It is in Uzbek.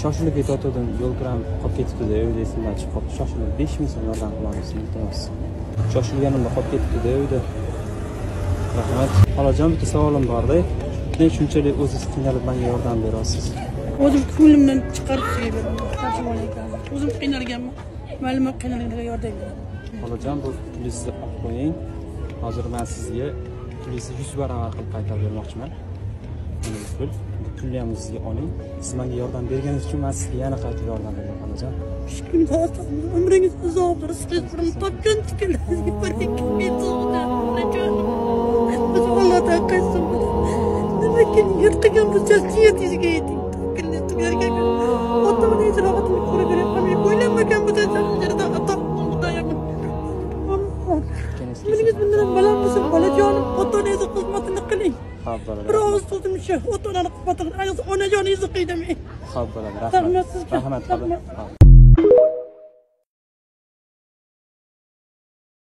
shoshilib ketayotgandim, yo'l kiram qolib ketibdi-da, uyda esimdan chiqib qoldi. Shoshilib 5000 so'm yordam qilamiz, iltimos. Shoshilganimda qolib ketibdi-da uyda. Rahmat. Xolajon, bitta savolim bor-da. Nega shunchalik o'zingiz qiynalib menga yordam berasiz? O'zim ko'nglimdan chiqarib beraman. O'zim qiynalganman. Ma'lum qiynalganlarga yordam beraman. Xolajon, bu pulingizni olib qo'ying. Hozir men sizga pulingizni 100 barobar qilib qaytarib bermoqchiman. Mana bu pul. Bu pulni ham sizga oling. Siz menga yordam berganingiz uchun men sizga yana qaytarib yordam beraman, xolajon. Umringiz uzoq bo'lsin. Siz topgan tikinlarga baraka bersin. Biz Allohdan qaytsin. Lekin yirtqigan bu jasiyatizga yeting. Kimlarga otamning ijroatini ko'rib berayapman. O'ylamagan bu jasiyatda ota xudoyaman. Meningiz bundan baland bo'lsin, bolajonim, otangizni xizmatini qiling. Xo'p, bo'ladi. Bir og'iz so'zim shu, otaning xizmatini, ayniqsa onajoningizni qiydimay. Xo'p, bo'ladi. Rahmat. Rahmat.